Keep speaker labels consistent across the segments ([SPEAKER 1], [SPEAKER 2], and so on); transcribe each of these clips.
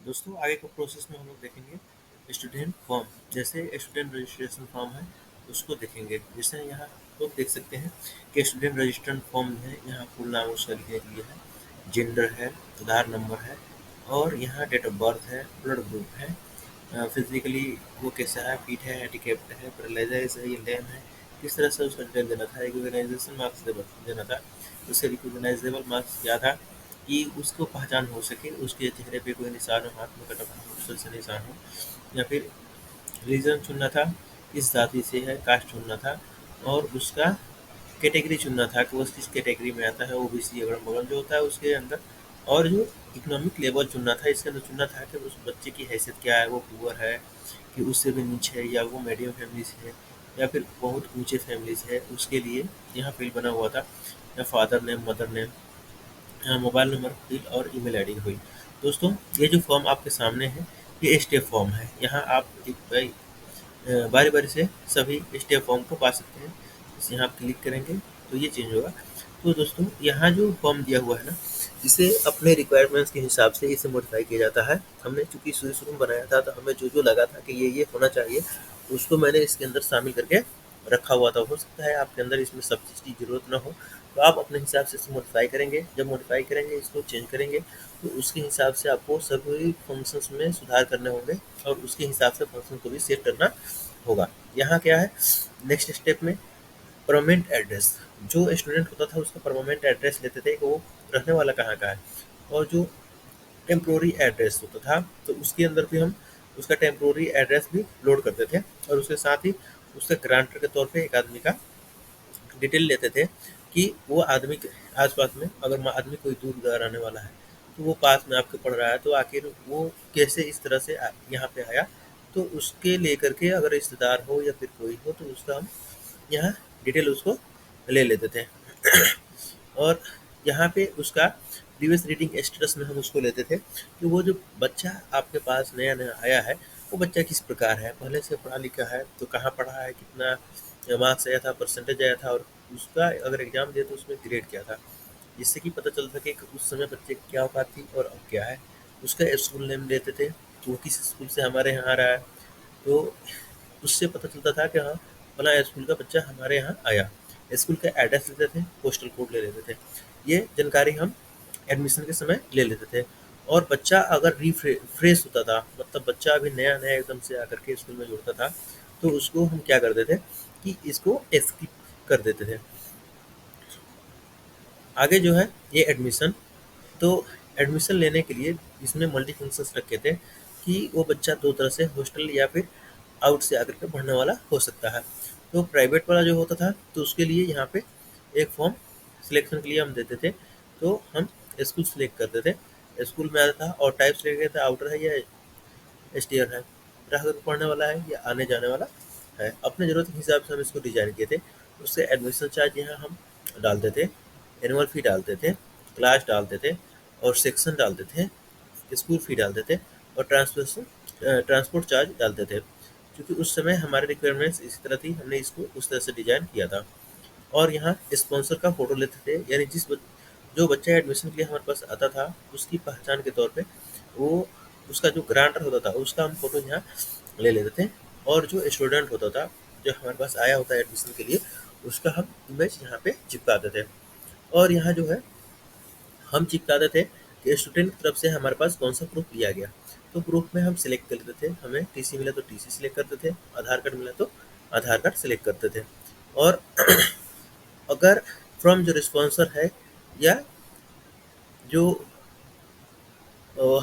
[SPEAKER 1] दोस्तों आगे के प्रोसेस में हम लोग देखेंगे स्टूडेंट फॉर्म। जैसे स्टूडेंट रजिस्ट्रेशन फॉर्म है उसको देखेंगे। जैसे यहाँ लोग देख सकते हैं कि स्टूडेंट रजिस्ट्रेशन फॉर्म है, यहाँ फुल नाम उसका लिखने के लिए है, जेंडर है, आधार नंबर है और यहाँ डेट ऑफ बर्थ है, ब्लड ग्रुप है, फिजिकली वो कैसा है, फिट है, हैंडीकेप्ड है, पैरालाइज है, ये लेम है, किस तरह से उसका डिटेल देना था। रिकॉग्नाइजेशन मार्क्स देना था। उससे रिकॉग्नाइजेबल मार्क्स क्या था कि उसको पहचान हो सके, उसके चेहरे पे कोई निशान हो, हाथ में कटा हुआ से निशान हो, या फिर रीजन चुनना था, किस जाति से है, कास्ट चुनना था और उसका कैटेगरी चुनना था कि वो किस कैटेगरी में आता है, ओबीसी अगल बगल जो होता है उसके अंदर। और जो इकोनॉमिक लेवल चुनना था, इसके अंदर चुनना था कि उस बच्चे की हैसियत क्या है, वो पुअर है कि उससे भी नीचे है, या वो मीडियम फैमिली से है या फिर बहुत ऊंचे फैमिली से है। उसके लिए यहाँ फील्ड बना हुआ था, या father name, mother name, mobile number fill और ईमेल आईडी हुई। दोस्तों ये जो फॉर्म आपके सामने है ये स्टेप फॉर्म है। यहाँ आप बारी बारी से सभी स्टेप फॉर्म को पा सकते हैं। जैसे यहाँ आप क्लिक करेंगे तो ये चेंज होगा। तो दोस्तों यहाँ जो फॉर्म दिया हुआ है ना, इसे अपने रिक्वायरमेंट्स के हिसाब से इसे मॉडिफाई किया जाता है। हमने चूंकि शुरू शुरू में बनाया था तो हमें जो जो लगा था कि ये होना चाहिए उसको मैंने इसके अंदर शामिल करके रखा हुआ था। हो सकता है आपके अंदर इसमें सब चीज़ की ज़रूरत ना हो, तो आप अपने हिसाब से इसे मॉडिफाई करेंगे। जब मॉडिफाई करेंगे, इसको चेंज करेंगे, तो उसके हिसाब से आपको सभी फंक्शंस में सुधार करने होंगे और उसके हिसाब से फंक्शन को भी सेट करना होगा। यहाँ क्या है, नेक्स्ट स्टेप में परमानेंट एड्रेस, जो स्टूडेंट होता था उसका परमानेंट एड्रेस लेते थे कि वो रहने वाला कहाँ का है। और जो टेम्प्रोरी एड्रेस होता था तो उसके अंदर भी हम उसका टेम्प्रोरी एड्रेस भी लोड करते थे और उसके साथ ही उसके ग्रांटर के तौर पे एक आदमी का डिटेल लेते थे कि वो आदमी के आस-पास में अगर आदमी कोई दूर आने वाला है तो वो पास में आपके पढ़ रहा है, तो आखिर वो कैसे इस तरह से यहाँ पे आया, तो उसके लेकर के अगर रिश्तेदार हो या फिर कोई हो तो उसका हम यहाँ डिटेल उसको ले लेते थे। और यहाँ पे उसका प्रीवियस रीडिंग स्टेटस में हम उसको लेते थे कि वो जो बच्चा आपके पास नया नया आया है वो बच्चा किस प्रकार है, पहले से पढ़ा लिखा है तो कहाँ पढ़ा है, कितना मार्क्स आया था, परसेंटेज आया था और उसका अगर एग्जाम दिया तो उसमें ग्रेड क्या था। जिससे कि पता चल सके कि उस समय बच्चे की क्या औकात थी और अब क्या है। उसका स्कूल नेम लेते थे कि वो किस स्कूल से हमारे यहाँ आ रहा है, तो उससे पता चलता था कि हाँ फला स्कूल का बच्चा हमारे यहाँ आया। स्कूल का एड्रेस लेते थे, पोस्टल कोड ले लेते थे। ये जानकारी हम एडमिशन के समय ले लेते थे। और बच्चा अगर फ्रेश होता था, मतलब बच्चा अभी नया नया एकदम से आकर के स्कूल में जुड़ता था, तो उसको हम क्या करते थे कि इसको स्किप कर देते थे। आगे जो है ये एडमिशन, तो एडमिशन लेने के लिए इसमें मल्टी फंक्शंस रखे थे कि वो बच्चा दो तरह से हॉस्टल या फिर आउट से आकर के पढ़ने वाला हो सकता है। तो प्राइवेट वाला जो होता था तो उसके लिए यहाँ पे एक फॉर्म सिलेक्शन के लिए हम देते थे। तो हम स्कूल सिलेक्ट करते थे, स्कूल में आता था और टाइप सिलेक्ट करते थे, आउटर है या एसटीआर है, रह कर पढ़ने वाला है या आने जाने वाला है। अपने ज़रूरत के हिसाब से हम इसको डिज़ाइन किए थे। उससे एडमिशन चार्ज यहाँ हम डालते थे, एनुअल फ़ी डालते थे, क्लास डालते थे और सेक्शन डालते थे, स्कूल फ़ी डालते थे और ट्रांसपोर्ट चार्ज डालते थे। क्योंकि उस समय हमारे रिक्वायरमेंट्स इसी तरह थी, हमने इसको उस तरह से डिज़ाइन किया था। और यहाँ स्पॉन्सर का फ़ोटो लेते थे, यानी जो बच्चा एडमिशन के लिए हमारे पास आता था उसकी पहचान के तौर पे वो उसका जो ग्रांटर होता था उसका हम फ़ोटो यहाँ ले लेते थे। और जो स्टूडेंट होता था जो हमारे पास आया होता है एडमिशन के लिए, उसका हम इमेज यहाँ पे चिपकाते थे। और यहाँ जो है हम चिपकाते थे कि स्टूडेंट की तरफ से हमारे पास कौन सा प्रूफ लिया गया। तो प्रूफ में हम सिलेक्ट कर लेते थे, हमें टीसी मिला तो टीसी सिलेक्ट करते थे, आधार कार्ड मिला तो आधार कार्ड सिलेक्ट करते थे। और अगर फ्रॉम जो रिस्पॉन्सर है या जो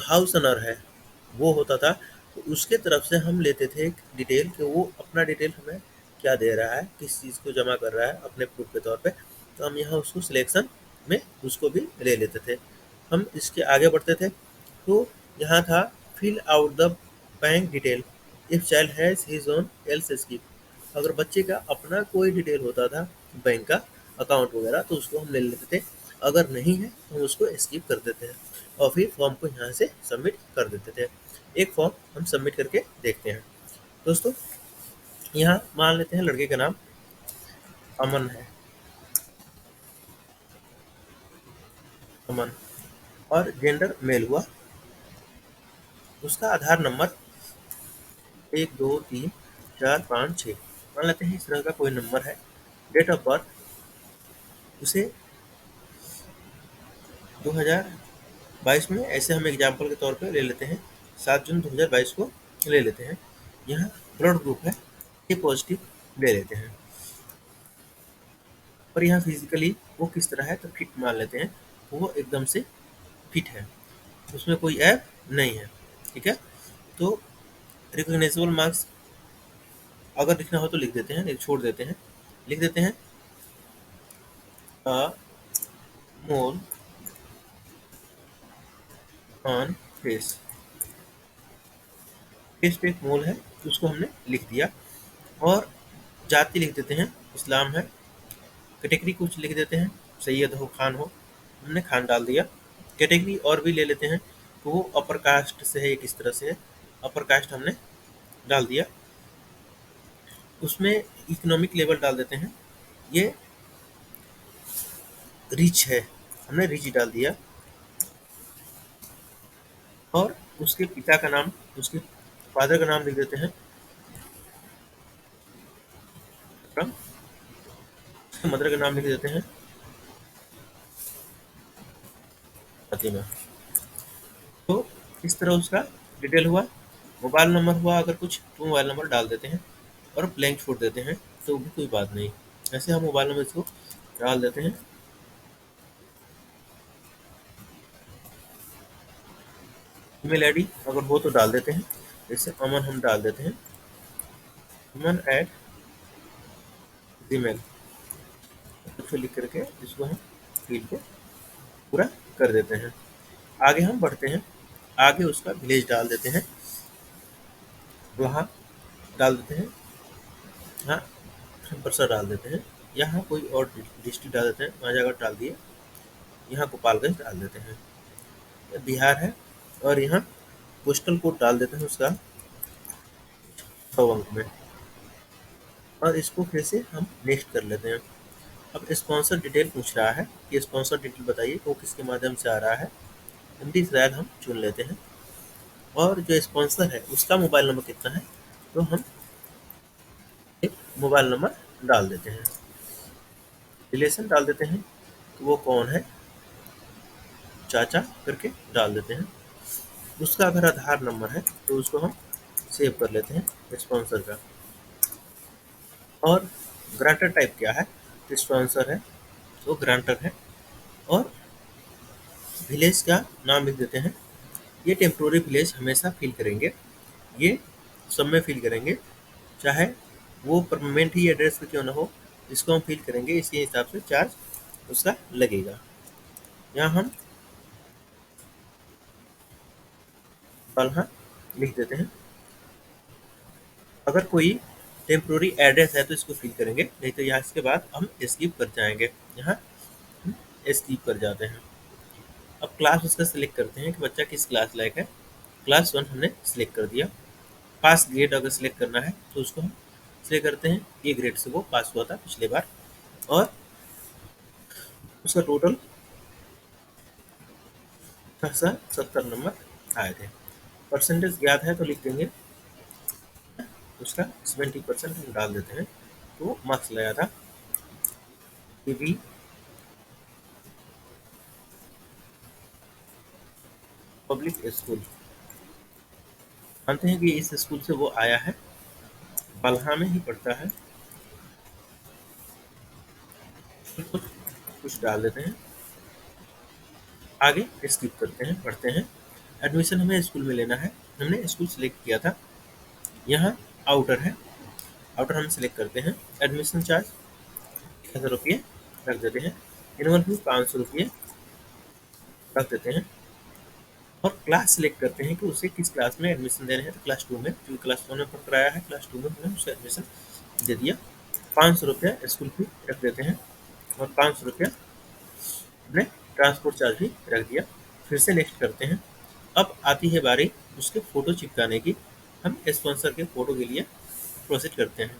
[SPEAKER 1] हाउस ओनर है वो होता था, तो उसके तरफ से हम लेते थे एक डिटेल कि वो अपना डिटेल हमें क्या दे रहा है, किस चीज़ को जमा कर रहा है अपने प्रूफ के तौर पे। तो हम यहाँ उसको सिलेक्शन में उसको भी ले लेते थे। हम इसके आगे बढ़ते थे तो यहाँ था fill out the bank detail if child has his own else skip. अगर बच्चे का अपना कोई डिटेल होता था बैंक का अकाउंट वगैरह तो उसको हम ले लेते थे, अगर नहीं है तो हम उसको स्किप कर देते हैं और फिर फॉर्म को यहाँ से सबमिट कर देते थे। एक फॉर्म हम सबमिट करके देखते हैं। दोस्तों यहाँ मान लेते हैं लड़के का नाम अमन है, अमन, और जेंडर मेल हुआ। उसका आधार नंबर 1 2 3 4 5 6 मान लेते हैं, इस तरह का कोई नंबर है। डेट ऑफ बर्थ उसे 2022 में, ऐसे हम एग्जाम्पल के तौर पे ले लेते हैं, 7 जून 2022 को ले लेते हैं। यहाँ ब्लड ग्रुप है ए पॉजिटिव ले लेते हैं। और यहाँ फिजिकली वो किस तरह है, तो फिट मान लेते हैं, वो एकदम से फिट है, उसमें कोई ऐप नहीं है। ठीक है, तो रिकॉग्नाइजेबल मार्क्स अगर लिखना हो तो लिख देते हैं, नहीं छोड़ देते हैं, लिख देते हैं अ मोल ऑन फेस। फेस पे एक मोल है, तो उसको हमने लिख दिया। और जाति लिख देते हैं, इस्लाम है। कैटेगरी कुछ लिख देते हैं, सैयद हो खान हो, हमने खान डाल दिया। कैटेगरी और भी ले लेते हैं, तो वो अपर कास्ट से है या किस तरह से है, अपर कास्ट हमने डाल दिया। उसमें इकोनॉमिक लेवल डाल देते हैं, ये रिच है, हमने रिच डाल दिया। और उसके पिता का नाम, उसके फादर का नाम लिख देते हैं अकरम, उसके मदर का नाम लिख देते हैं फातिमा। तो इस तरह उसका डिटेल हुआ। मोबाइल नंबर हुआ अगर कुछ, तो मोबाइल नंबर डाल देते हैं और ब्लैंक छोड़ देते हैं, तो भी कोई बात नहीं। ऐसे हम मोबाइल नंबर इसको डाल देते हैं। ईमेल आईडी अगर हो तो डाल देते हैं, जैसे अमन हम डाल देते हैं, अमन@gmail, कुछ लिख करके इसको हम फील्ड को पूरा कर देते हैं। आगे हम बढ़ते हैं, आगे उसका विलेज डाल देते हैं, वहाँ डाल देते हैं, हाँ बरसा डाल देते हैं, यहाँ कोई और डिस्ट्रिक्ट डाल देते हैं, नाजागढ़ डाल दिए, यहाँ गोपालगंज डाल देते हैं, ये बिहार है। और यहाँ पोस्टल कोड डाल देते हैं उसका 100 अंक में। और इसको फिर से हम नेक्स्ट कर लेते हैं। अब स्पॉन्सर डिटेल पूछ रहा है कि स्पॉन्सर डिटेल बताइए, वो किसके माध्यम से आ रहा है। हिंदी इसराइल हम चुन लेते हैं, और जो स्पॉन्सर है उसका मोबाइल नंबर कितना है, तो हम एक मोबाइल नंबर डाल देते हैं। रिलेशन डाल देते हैं, तो वो कौन है, चाचा करके डाल देते हैं। उसका अगर आधार नंबर है तो उसको हम सेव कर लेते हैं स्पॉन्सर का। और ग्रांटर टाइप क्या है, स्पॉन्सर है तो ग्रांटर है। और विलेज का नाम लिख देते हैं, ये टेम्प्रोरी विलेज हमेशा फिल करेंगे, ये सब में फिल करेंगे, चाहे वो परमानेंट ही एड्रेस पे क्यों ना हो, इसको हम फिल करेंगे, इसके हिसाब से चार्ज उसका लगेगा। यहाँ हम बलहा लिख देते हैं। अगर कोई टेम्प्रोरी एड्रेस है तो इसको फिल करेंगे, नहीं तो यहाँ इसके बाद हम स्किप कर जाएंगे, यहाँ स्किप कर जाते हैं। अब क्लास उसका सिलेक्ट करते हैं कि बच्चा किस क्लास लायक है, क्लास 1 हमने सिलेक्ट कर दिया। पास ग्रेड अगर सिलेक्ट करना है तो उसको हम सिलेक्ट करते हैं, ए ग्रेड से वो पास हुआ था पिछले बार, और उसका टोटल 70 नंबर आए थे। परसेंटेज ज्ञात है तो लिख देंगे, उसका 70% हम डाल देते हैं, तो मार्क्स लगाया था। पीवी पब्लिक स्कूल, मानते हैं कि इस स्कूल से वो आया है, बलहा में ही पढ़ता है, कुछ डाल देते हैं, आगे स्किप करते हैं, पढ़ते हैं। एडमिशन हमें स्कूल में लेना है, हमने स्कूल सेलेक्ट किया था। यहाँ आउटर है, आउटर हम सेलेक्ट करते हैं। एडमिशन चार्ज 1000 रुपये रख देते हैं, एनुअल फीस 500 रुपये रख देते हैं। और क्लास सेलेक्ट करते हैं कि उसे किस क्लास में एडमिशन देना है, तो क्लास 2 में, क्योंकि क्लास 1 में पढ़ कर आया है, क्लास 2 में हमने उसे एडमिशन दे दिया। 500 रुपया स्कूल फी रख देते हैं, और 500 रुपया हमने ट्रांसपोर्ट चार्ज भी रख दिया। फिर से नेक्स्ट करते हैं। अब आती है बारी उसके फ़ोटो चिपकाने की, हम स्पॉन्सर के फ़ोटो के लिए प्रोसीड करते हैं।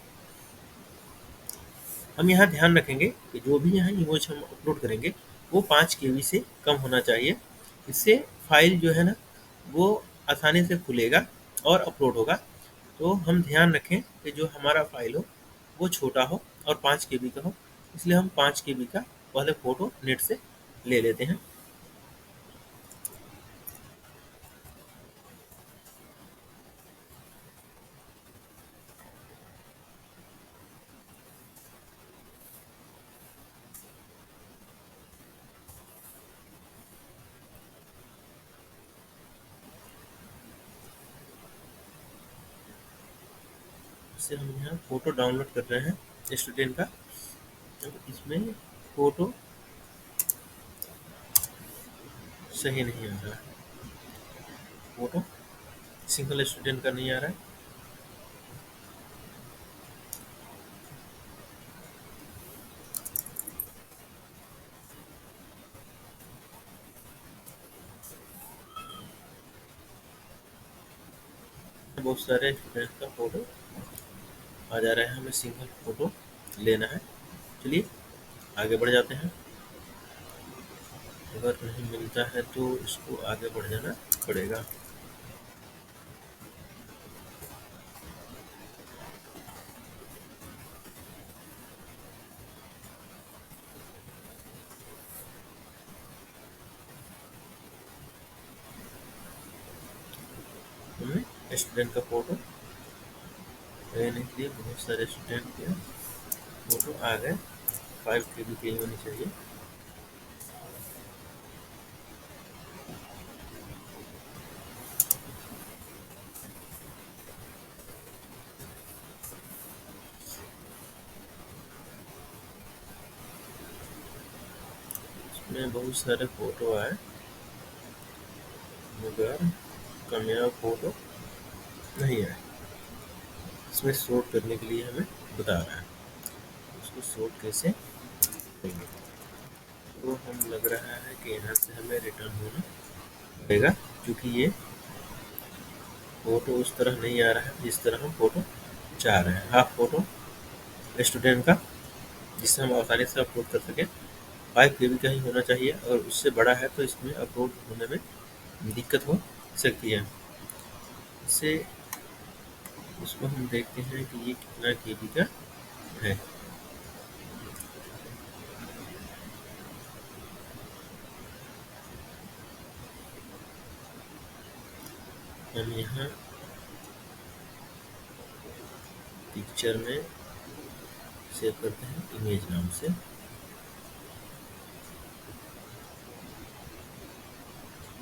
[SPEAKER 1] हम यहाँ ध्यान रखेंगे कि जो भी यहाँ इमेज हम अपलोड करेंगे वो 5 KB से कम होना चाहिए, इससे फाइल जो है ना वो आसानी से खुलेगा और अपलोड होगा। तो हम ध्यान रखें कि जो हमारा फाइल हो वो छोटा हो और 5 KB का हो, इसलिए हम 5 KB का पहले फ़ोटो नेट से ले लेते हैं। इससे हम यहाँ फ़ोटो डाउनलोड कर रहे हैं स्टूडेंट का। अब इसमें फ़ोटो सही नहीं आ रहा है, फ़ोटो सिंगल स्टूडेंट का नहीं आ रहा है। बहुत सारे स्टूडेंट का फ़ोटो आ जा रहा है, हमें सिंगल फ़ोटो लेना है। चलिए आगे बढ़ जाते हैं। अगर नहीं मिलता है तो इसको आगे बढ़ जाना पड़ेगा। हमें स्टूडेंट का फ़ोटो लेने के लिए बहुत सारे स्टूडेंट के फ़ोटो आ गए। 5 KB की होनी चाहिए। इसमें बहुत सारे फ़ोटो आए मगर कामयाब फ़ोटो नहीं आए। इसमें सॉर्ट करने के लिए हमें बता रहा है, उसको सॉर्ट कैसे करेंगे। तो हम लग रहा है कि यहाँ से हमें रिटर्न होना पड़ेगा, क्योंकि ये फ़ोटो उस तरह नहीं आ रहा है जिस तरह हम फ़ोटो चाह रहे हैं। हाफ फ़ोटो स्टूडेंट का जिससे हम आसानी से अपलोड कर सकें 5 KB का ही होना चाहिए, और उससे बड़ा है तो इसमें अपलोड होने में दिक्कत हो सकती है। इससे इसको हम देखते हैं कि ये कितना KB का है। हम यहाँ पिक्चर में सेव करते हैं इमेज नाम से।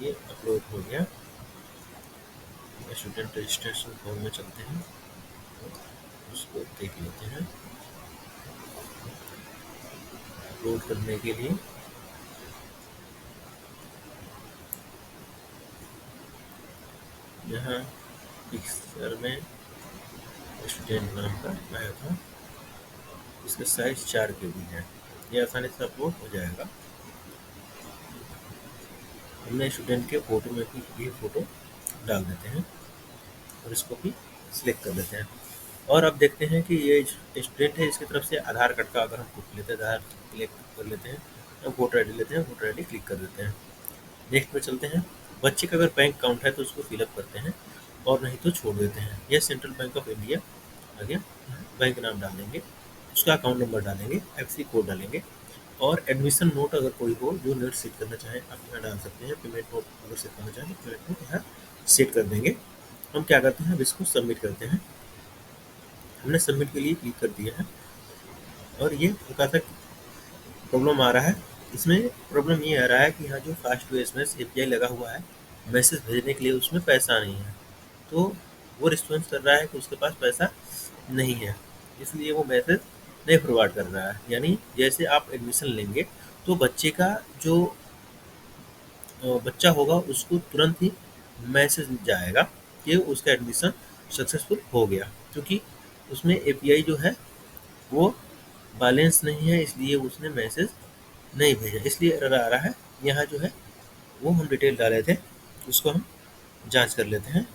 [SPEAKER 1] ये अपलोड हो गया। स्टूडेंट रजिस्ट्रेशन फॉर्म में चलते हैं, उसको देख लेते हैं। अपलोड करने के लिए यहाँ पिक्चर में स्टूडेंट नाम का आया था, इसका साइज 4 KB है। ये आसानी से अपलोड हो जाएगा। हमने स्टूडेंट के फ़ोटो में भी ये फ़ोटो डाल देते हैं और इसको भी सिलेक्ट कर लेते हैं। और अब देखते हैं कि ये स्टूडेंट है, इसकी तरफ से आधार कार्ड का अगर हम फोटो लेते हैं, आधार क्लिक कर लेते हैं, हम वोटर ID लेते हैं, वोटर ID क्लिक कर देते हैं। नेक्स्ट पे चलते हैं। बच्चे का अगर बैंक अकाउंट है तो उसको फिलअप करते हैं, और नहीं तो छोड़ देते हैं। यह सेंट्रल बैंक ऑफ इंडिया आ गया। बैंक नाम डाल देंगे, उसका अकाउंट नंबर डालेंगे, FC कोड डालेंगे, और एडमिशन नोट अगर कोई हो जो नेट सेट करना चाहें आप यहाँ डाल सकते हैं। पेमेंट नोट अगर सेट करना चाहें तो पेमेंट नोट यहाँ सेट कर देंगे। हम क्या करते हैं, अब इसको सबमिट करते हैं। हमने सबमिट के लिए क्लिक कर दिया है, और ये हल्का सा प्रॉब्लम आ रहा है। इसमें प्रॉब्लम ये आ रहा है कि यहाँ जो फास्ट टू एसएमएस API लगा हुआ है मैसेज भेजने के लिए, उसमें पैसा नहीं है। तो वो रिस्पॉन्स कर रहा है कि उसके पास पैसा नहीं है, इसलिए वो मैसेज नहीं फॉरवर्ड कर रहा है। यानी जैसे आप एडमिशन लेंगे तो बच्चे का जो बच्चा होगा उसको तुरंत ही मैसेज जाएगा कि उसका एडमिशन सक्सेसफुल हो गया, क्योंकि उसमें API जो है वो बैलेंस नहीं है, इसलिए उसने मैसेज नहीं भेजा, इसलिए एरर आ रहा है। यहाँ जो है वो हम डिटेल डाले थे, उसको हम जांच कर लेते हैं।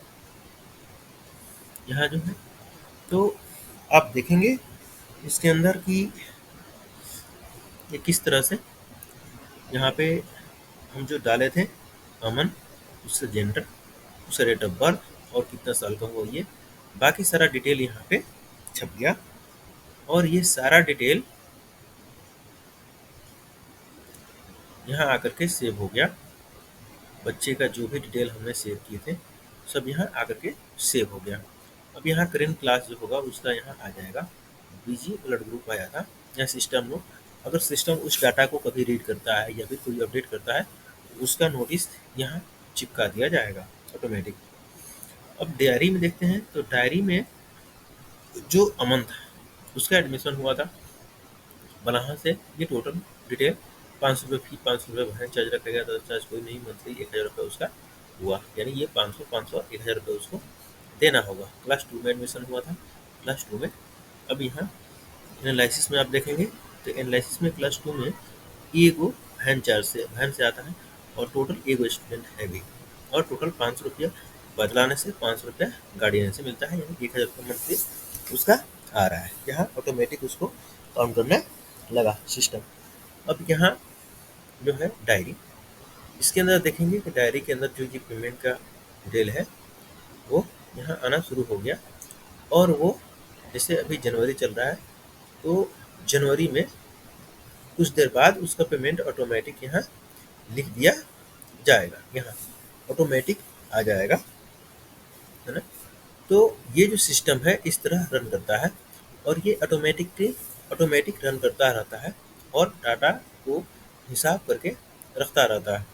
[SPEAKER 1] यहाँ जो है तो आप देखेंगे इसके अंदर कि ये किस तरह से यहाँ पे हम जो डाले थे अमन, उससे जेंडर, उसका डेट ऑफ बर्थ और कितना साल का हुआ, ये बाकी सारा डिटेल यहाँ पे छप गया। और ये सारा डिटेल यहाँ आकर के सेव हो गया। बच्चे का जो भी डिटेल हमने सेव किए थे सब यहाँ आकर के सेव हो गया। अब यहाँ करेंट क्लास जो होगा उसका यहाँ आ जाएगा, बीजी ब्लड ग्रुप आया था या सिस्टम नोट। अगर सिस्टम उस डाटा को कभी रीड करता है या फिर कोई अपडेट करता है तो उसका नोटिस यहाँ चिपका दिया जाएगा ऑटोमेटिक। अब डायरी में देखते हैं, तो डायरी में जो अमन था उसका एडमिशन हुआ था बलाहा से। ये टोटल डिटेल 500 रुपये फी, 500 रुपये भरने चार्ज रखा गया था, चार्ज कोई नहीं, मंथली 1000 रुपये उसका हुआ, यानी ये 500 1000 रुपये उसको देना होगा। क्लास 2 में एडमिशन हुआ था, क्लास 2 में। अब यहाँ एनालिसिस में आप देखेंगे तो एनालिसिस में क्लास 2 में एगो वैन से आता है और टोटल एगो स्टूडेंट है भी, और टोटल 500 रुपया बदलाने से 500 रुपया गाड़ी आने से मिलता है, यानी 1000 रुपये मंथली उसका आ रहा है। यहाँ ऑटोमेटिक उसको काउंट करने लगा सिस्टम। अब यहाँ जो है डायरी, इसके अंदर देखेंगे कि डायरी के अंदर जो ये पेमेंट का डिटेल है वो यहाँ आना शुरू हो गया। और वो जैसे अभी जनवरी चल रहा है तो जनवरी में कुछ देर बाद उसका पेमेंट ऑटोमेटिक यहाँ लिख दिया जाएगा, यहाँ ऑटोमेटिक आ जाएगा, है ना। तो ये जो सिस्टम है इस तरह रन करता है और ये ऑटोमेटिक रन करता रहता है और डाटा को हिसाब करके रखता रहता है।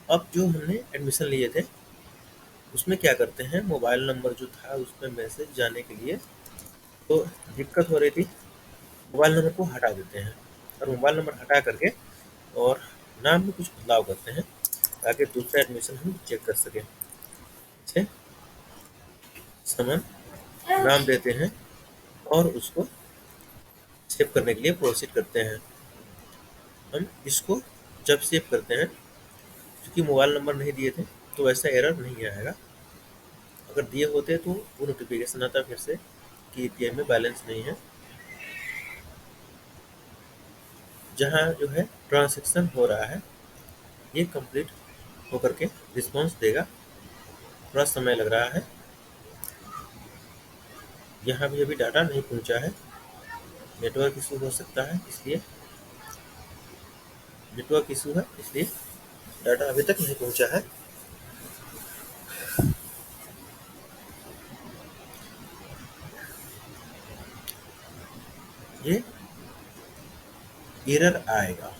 [SPEAKER 1] अब जो हमने एडमिशन लिए थे उसमें क्या करते हैं, मोबाइल नंबर जो था उसमें मैसेज जाने के लिए तो दिक्कत हो रही थी, मोबाइल नंबर को हटा देते हैं और मोबाइल नंबर हटा करके और नाम में कुछ बदलाव करते हैं ताकि दूसरा एडमिशन हम चेक कर सकें। ठीक, समन नाम देते हैं और उसको सेव करने के लिए प्रोसीड करते हैं। हम इसको जब सेव करते हैं, क्योंकि मोबाइल नंबर नहीं दिए थे तो वैसा एरर नहीं आएगा, अगर दिए होते तो वो नोटिफिकेशन आता फिर से कि API में बैलेंस नहीं है। जहाँ जो है ट्रांजैक्शन हो रहा है ये कंप्लीट होकर के रिस्पॉन्स देगा, थोड़ा समय लग रहा है। यहाँ भी अभी डाटा नहीं पहुँचा है, नेटवर्क इशू हो सकता है, इसलिए नेटवर्क इशू है इसलिए डाटा अभी तक नहीं पहुँचा है। ये एरर आएगा,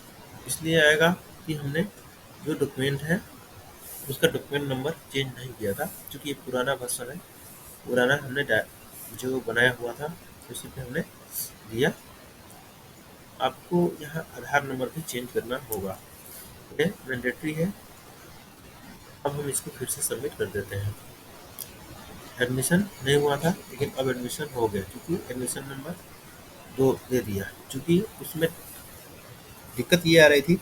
[SPEAKER 1] इसलिए आएगा कि हमने जो डॉक्यूमेंट है उसका डॉक्यूमेंट नंबर चेंज नहीं किया था, क्योंकि ये पुराना वर्जन है, पुराना हमने जो बनाया हुआ था उसी पे हमने दिया। आपको यहाँ आधार नंबर भी चेंज करना होगा, ये मैंडेटरी है। अब हम इसको फिर से सबमिट कर देते हैं। एडमिशन नहीं हुआ था लेकिन अब एडमिशन हो गया, क्योंकि एडमिशन नंबर 2 दे दिया। क्योंकि उसमें दिक्कत ये आ रही थी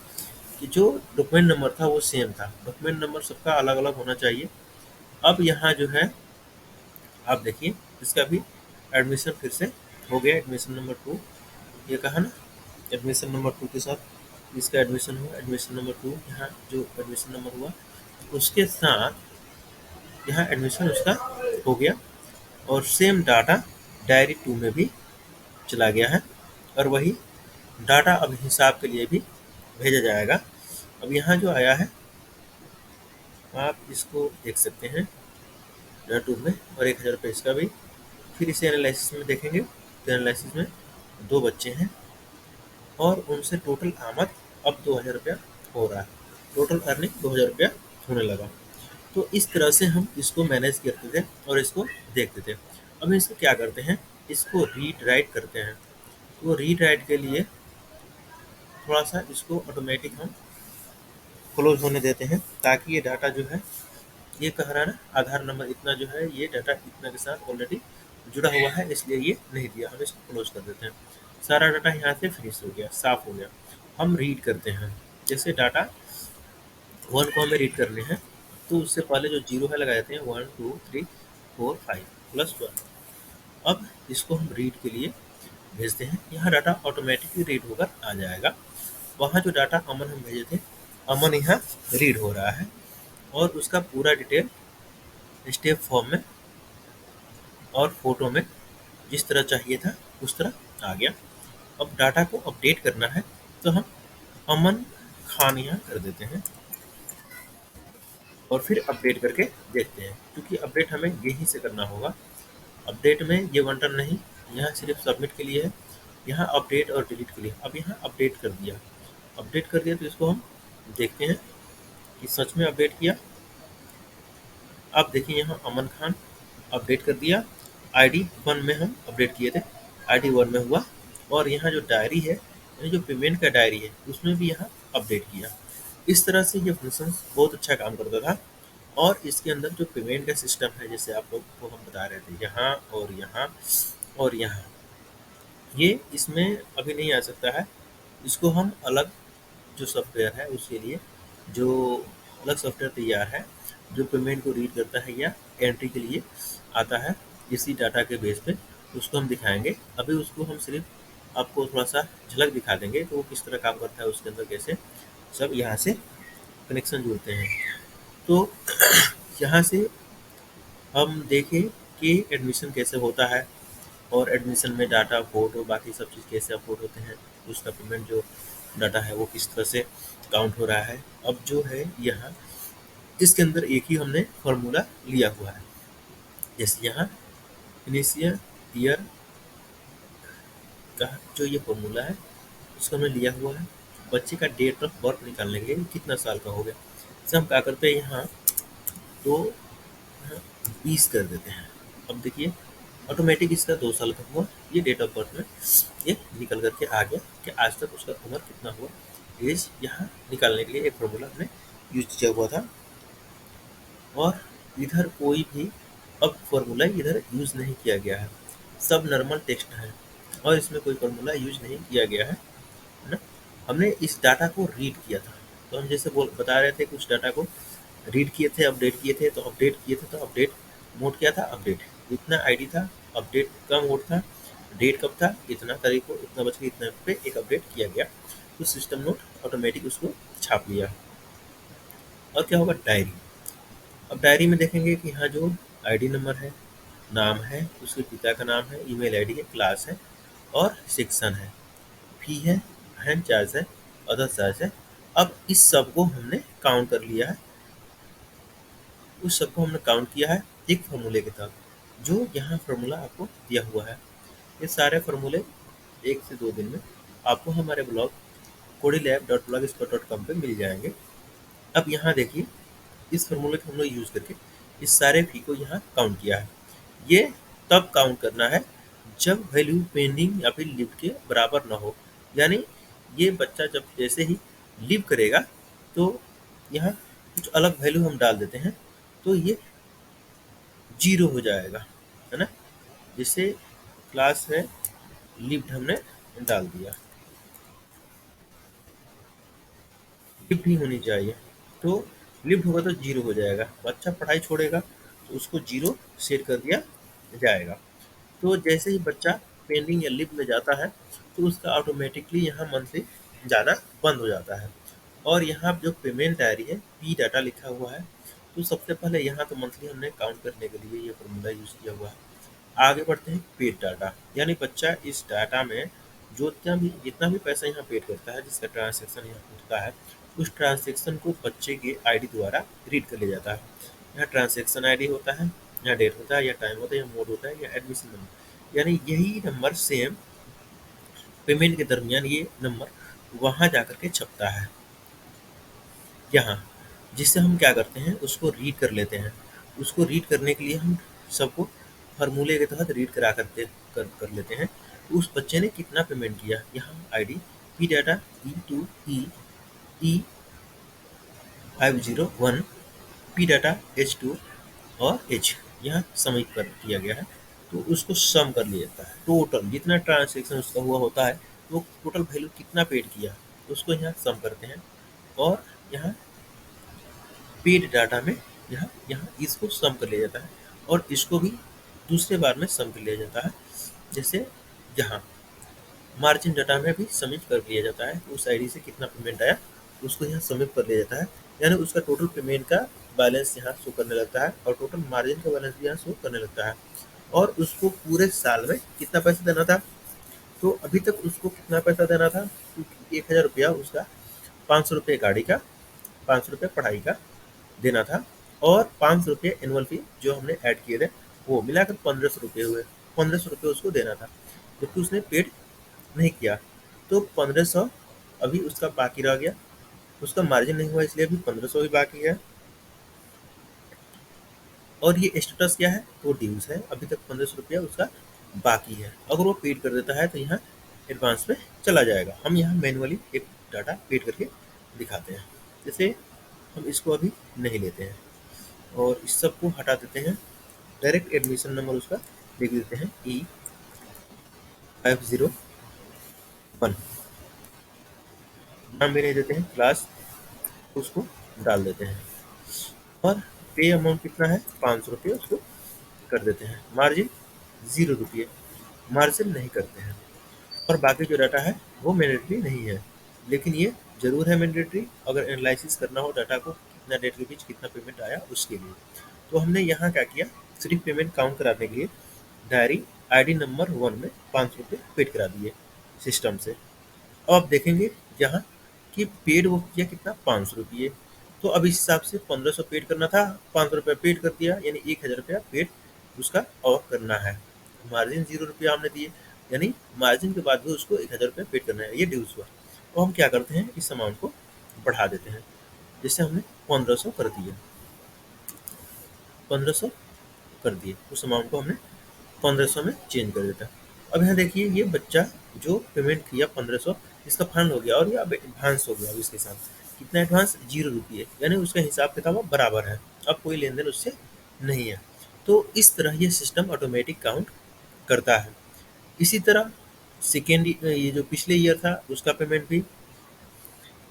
[SPEAKER 1] कि जो डॉक्यूमेंट नंबर था वो सेम था, डॉक्यूमेंट नंबर सबका अलग अलग होना चाहिए। अब यहाँ जो है आप देखिए इसका भी एडमिशन फिर से हो गया, एडमिशन नंबर 2, ये कहा ना एडमिशन नंबर 2 के साथ इसका एडमिशन हुआ, एडमिशन नंबर 2 यहाँ जो एडमिशन नंबर हुआ उसके साथ यहाँ एडमिशन उसका हो गया और सेम डाटा डायरी 2 में भी चला गया है और वही डाटा अब हिसाब के लिए भी भेजा जाएगा। अब यहाँ जो आया है आप इसको देख सकते हैं डाटा 2 में और 1000 रुपये इसका भी। फिर इसे एनालिसिस में देखेंगे तो एनालिसिस में 2 बच्चे हैं और उनसे टोटल आमद अब 2000 रुपया हो रहा है, टोटल अर्निंग 2000 रुपया होने लगा। तो इस तरह से हम इसको मैनेज करते थे और इसको देखते थे। अब इसको क्या करते हैं, इसको रीड राइट करते हैं। तो रीड राइट के लिए थोड़ा सा इसको ऑटोमेटिक हम क्लोज होने देते हैं ताकि ये डाटा जो है, ये कह रहा है ना आधार नंबर इतना जो है ये डाटा इतना के साथ ऑलरेडी जुड़ा हुआ है, इसलिए ये नहीं दिया, हम इसको क्लोज कर देते हैं। सारा डाटा यहाँ से फिनिश हो गया, साफ हो गया। हम रीड करते हैं, जैसे डाटा 1 को हमें रीड करने हैं तो उससे पहले जो 0 है लगा देते हैं, 1 2 3 4 5 प्लस 1। अब इसको हम रीड के लिए भेजते हैं, यहाँ डाटा ऑटोमेटिकली रीड होकर आ जाएगा। वहाँ जो डाटा अमन हम भेजे थे, अमन यहाँ रीड हो रहा है और उसका पूरा डिटेल स्टेप फॉर्म में और फोटो में जिस तरह चाहिए था उस तरह आ गया। अब डाटा को अपडेट करना है तो हम अमन खान यहाँ कर देते हैं और फिर अपडेट करके देखते हैं, क्योंकि अपडेट हमें यहीं से करना होगा। अपडेट में ये वन टर्न नहीं, यहाँ सिर्फ सबमिट के लिए है, यहाँ अपडेट और डिलीट के लिए। अब यहाँ अपडेट कर दिया, अपडेट कर दिया तो इसको हम देखते हैं कि सच में अपडेट किया। आप देखिए यहाँ अमन खान अपडेट कर दिया, आईडी 1 में हम अपडेट किए थे, आईडी 1 में हुआ। और यहाँ जो डायरी है, यानी जो पेमेंट का डायरी है, उसमें भी यहाँ अपडेट किया। इस तरह से ये फंक्शन बहुत अच्छा काम करता था। और इसके अंदर जो पेमेंट का सिस्टम है, जैसे आप लोग को हम बता रहे थे, यहाँ और यहाँ और यहाँ, ये इसमें अभी नहीं आ सकता है। इसको हम अलग जो सॉफ्टवेयर है उसके लिए जो अलग सॉफ्टवेयर तैयार है, जो पेमेंट को रीड करता है या एंट्री के लिए आता है इसी डाटा के बेस पे, उसको हम दिखाएंगे। अभी उसको हम सिर्फ आपको थोड़ा सा झलक दिखा देंगे कि वो किस तरह काम करता है, उसके अंदर कैसे सब यहाँ से कनेक्शन जुड़ते हैं। तो यहाँ से हम देखें कि एडमिशन कैसे होता है और एडमिशन में डाटा, फोटो, बाकी सब चीज़ कैसे अपलोड होते हैं, उसका पेमेंट जो डाटा है वो किस तरह से काउंट हो रहा है। अब जो है यहाँ इसके अंदर एक ही हमने फार्मूला लिया हुआ है, जैसे यहाँ इनिशियल ईयर का जो ये फार्मूला है उसको हमने लिया हुआ है। बच्चे का डेट ऑफ बर्थ निकालने के लिए कितना साल का हो गया, इसे हम क्या करते हैं, यहाँ तो यहाँ 20 कर देते हैं। अब देखिए ऑटोमेटिक इसका 2 साल का हुआ, ये डेट ऑफ बर्थ में ये निकल करके आ गया कि आज तक उसका उम्र कितना हुआ। एज यहाँ निकालने के लिए एक फॉर्मूला हमने यूज किया हुआ था। और इधर कोई भी अब फॉर्मूला इधर यूज नहीं किया गया है, सब नॉर्मल टेक्स्ट है और इसमें कोई फॉर्मूला यूज नहीं किया गया है ना। हमने इस डाटा को रीड किया था, तो हम जैसे बता रहे थे कुछ डाटा को रीड किए थे, अपडेट किए थे, तो अपडेट किए थे तो अपडेट मोड क्या था, अपडेट इतना आईडी था, अपडेट का मोड था, डेट कब था, इतना तारीख को इतना बज के इतना पे एक अपडेट किया गया, तो सिस्टम नोट ऑटोमेटिक उसको छाप लिया। और क्या होगा, डायरी। अब डायरी में देखेंगे कि यहाँ जो आईडी नंबर है, नाम है, उसके पिता का नाम है, ईमेल आईडी है, क्लास है और सेक्शन है, फी है, हैंड चार्ज है, अदर चार्ज है। अब इस सब को हमने काउंट कर लिया है, उस सबको हमने काउंट किया है एक फार्मूले के तहत, जो यहाँ फार्मूला आपको दिया हुआ है। ये सारे फार्मूले 1 से 2 दिन में आपको हमारे ब्लॉग kodilab.blogspot.com पे मिल जाएंगे। अब यहाँ देखिए इस फार्मूले को हम लोग यूज़ करके इस सारे फी को यहाँ काउंट किया है। ये तब काउंट करना है जब वैल्यू पेंडिंग या फिर लिव के बराबर ना हो, यानी ये बच्चा जब जैसे ही लिव करेगा तो यहाँ कुछ अलग वैल्यू हम डाल देते हैं तो ये 0 हो जाएगा, है ना। जैसे क्लास है, लिव्ड हमने डाल दिया, लिव्ड ही होनी चाहिए, तो लिव्ड होगा तो 0 हो जाएगा। बच्चा पढ़ाई छोड़ेगा तो उसको 0 सेट कर दिया जाएगा। तो जैसे ही बच्चा पेंडिंग या लिव में जाता है तो उसका ऑटोमेटिकली यहाँ मंथली जाना बंद हो जाता है। और यहाँ जो पेमेंट डायरी है, पी डाटा लिखा हुआ है, तो सबसे पहले यहाँ तो मंथली हमने काउंट करने के लिए ये फॉर्मूला यूज़ किया हुआ है। आगे बढ़ते हैं पेड डाटा, यानी बच्चा इस डाटा में जो जितना भी पैसा यहाँ पेड करता है, जिसका ट्रांसैक्शन यहाँ होता है, उस ट्रांसैक्शन को बच्चे के आईडी द्वारा रीड कर लिया जाता है। यहाँ ट्रांसैक्शन आईडी होता है, यहाँ डेट होता है, या टाइम होता है, या मोड होता है, या एडमिशन नंबर, यानी यही नंबर सेम पेमेंट के दरमियान ये नंबर वहाँ जाकर के छपता है यहाँ, जिससे हम क्या करते हैं, उसको रीड कर लेते हैं। उसको रीड करने के लिए हम सबको फार्मूले के तहत रीड करा कर लेते हैं। उस बच्चे ने कितना पेमेंट किया, यहाँ ID P data E2E501 P data H2 और H यहाँ समिट कर दिया गया है, तो उसको सम कर लिया जाता है। टोटल जितना ट्रांजेक्शन उसका हुआ होता है, तो टोटल वैल्यू कितना पेड किया उसको यहाँ सम करते हैं। और यहाँ पेड डाटा में यहाँ यहाँ इसको सम कर लिया जाता है और इसको भी दूसरे बार में सम कर लिया जाता है। जैसे यहाँ मार्जिन डाटा में भी सबमिट कर लिया जाता है, उस आईडी से कितना पेमेंट आया उसको यहाँ सबमिट कर लिया जाता है, यानी उसका टोटल पेमेंट का बैलेंस यहाँ शो करने लगता है और टोटल मार्जिन का बैलेंस भी यहाँ शो करने लगता है। और उसको पूरे साल में कितना पैसा देना था, तो अभी तक उसको कितना पैसा देना था, क्योंकि 1000 रुपया उसका 500 रुपये गाड़ी का, 500 रुपये पढ़ाई का देना था, और 500 रुपये एनुअल फी जो हमने ऐड किए थे वो मिलाकर 1500 रुपये हुए। 1500 रुपये उसको देना था, जबकि उसने पेड नहीं किया, तो 1500 अभी उसका बाकी रह गया। उसका मार्जिन नहीं हुआ इसलिए अभी 1500 भी बाकी है। और ये स्टेटस क्या है, तो ड्यूज है, अभी तक 1500 रुपया उसका बाकी है। अगर वो पेड कर देता है तो यहाँ एडवांस में चला जाएगा। हम यहाँ मैनुअली एक डाटा पेड करके दिखाते हैं। जैसे हम इसको अभी नहीं लेते हैं और इस सब को हटा देते हैं, डायरेक्ट एडमिशन नंबर उसका लिख देते हैं E501, नाम भी नहीं देते हैं, क्लास उसको डाल देते हैं, और पे अमाउंट कितना है 500 रुपये उसको कर देते हैं। मार्जिन 0 रुपये, मार्जिन नहीं करते हैं। और बाकी जो डाटा है वो मैंडेटरी नहीं है, लेकिन ये जरूर है मैंडेटरी अगर एनालिसिस करना हो डाटा को कितना डेट के बीच कितना पेमेंट आया उसके लिए। तो हमने यहाँ क्या किया, सिर्फ पेमेंट काउंट कराने के लिए डायरी आईडी नंबर 1 में 500 रुपये पेड करा दिए सिस्टम से। अब आप देखेंगे यहाँ कि पेड वो किया कितना 500 रुपये, तो अब इस हिसाब से 1500 पेड करना था, 500 रुपया पेड कर दिया, यानी 1000 रुपया पेड उसका और करना है। मार्जिन 0 रुपया हमने दिए, यानी मार्जिन के बाद भी उसको 1000 रुपया पेड करना है, ये ड्यूज हुआ। तो हम क्या करते हैं, इस अमाउंट को बढ़ा देते हैं, जैसे हमने 1500 कर दिए, 1500 कर दिए, उस अमाउंट को हमने 1500 में चेंज कर देता है। अब यहाँ देखिए ये बच्चा जो पेमेंट किया 1500, इसका फंड हो गया और ये अब एडवांस हो गया। अब इसके साथ कितना एडवांस, 0 रुपये, यानी उसका हिसाब किताब अब बराबर है, अब कोई लेन देन उससे नहीं है। तो इस तरह ये सिस्टम ऑटोमेटिक काउंट करता है। इसी तरह सेकेंड ये जो पिछले ईयर था उसका पेमेंट भी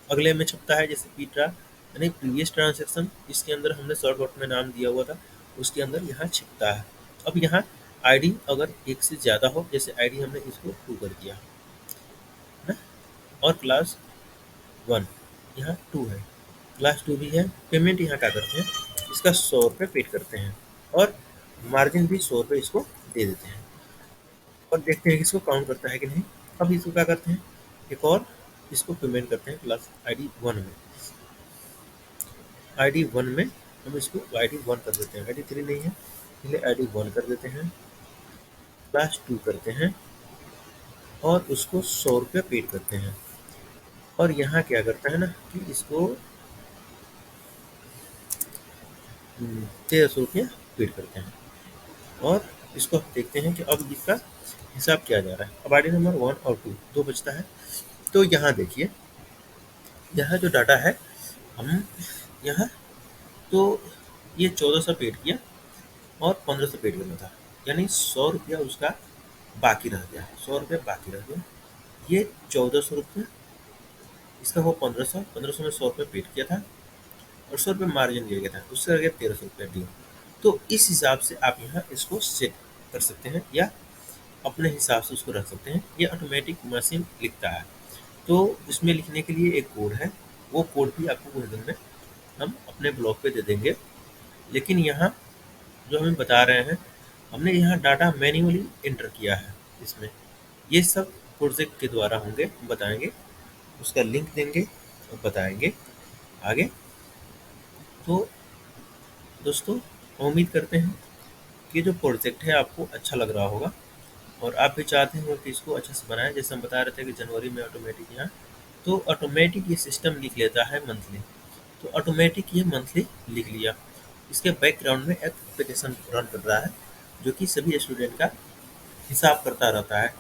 [SPEAKER 1] अगले में छपता है, जैसे पीट्रा यानी प्रीवियस ट्रांजेक्शन, इसके अंदर हमने शॉर्टकट में नाम दिया हुआ था, उसके अंदर यहाँ छिपता है। अब यहाँ आईडी अगर एक से ज़्यादा हो, जैसे आईडी हमने इसको 2 कर दिया है, और क्लास 1 यहाँ 2 है, क्लास 2 भी है, पेमेंट यहाँ क्या करते हैं, इसका 100 रुपये पेड करते हैं और मार्जिन भी 100 रुपये इसको दे देते हैं, और देखते हैं कि इसको काउंट करता है कि नहीं। अब इसको क्या करते हैं, एक और इसको पेमेंट करते हैं क्लास आईडी 1 में, आईडी 1 में हम इसको आईडी 1 कर देते हैं, आईडी 3 नहीं है इसलिए आईडी 1 कर देते हैं, क्लास 2 करते हैं और उसको 100 रुपये पेड करते हैं। और यहाँ क्या करता है ना कि इसको 1300 रुपये पेड करते हैं, और इसको हम देखते हैं कि अब इसका हिसाब किया जा रहा है। अब आईडी नंबर 1 और 2 दो बचता है, तो यहाँ देखिए यहाँ जो डाटा है हम यहाँ, तो ये 1400 पेड किया और 1500 पेड करना था, यानी 100 रुपया उसका बाकी रह गया, 100 रुपये बाकी रह गया। ये 1400 रुपये, इसका वो 1500, 1500 में 100 रुपये पेड किया था और 100 रुपये मार्जिन दिया गया था, उससे रह गया 1300 रुपये ड्यू। तो इस हिसाब से आप यहाँ इसको सेट कर सकते हैं या अपने हिसाब से उसको रख सकते हैं, ये ऑटोमेटिक मशीन लिखता है। तो इसमें लिखने के लिए एक कोड है, वो कोड भी आपको कुछ दिन में हम अपने ब्लॉग पे दे देंगे। लेकिन यहाँ जो हमें बता रहे हैं, हमने यहाँ डाटा मैन्युअली एंटर किया है इसमें, ये सब प्रोजेक्ट के द्वारा होंगे, हम बताएंगे, उसका लिंक देंगे और बताएंगे आगे। तो दोस्तों उम्मीद करते हैं कि जो प्रोजेक्ट है आपको अच्छा लग रहा होगा और आप भी चाहते हैं कि इसको अच्छे से बनाएं। जैसे हम बता रहे थे कि जनवरी में ऑटोमेटिक यहाँ, तो ऑटोमेटिक ये सिस्टम लिख लेता है मंथली, तो ऑटोमेटिक ये मंथली लिख लिया। इसके बैकग्राउंड में एक एप्लीकेशन रन कर रहा है जो कि सभी स्टूडेंट का हिसाब करता रहता है,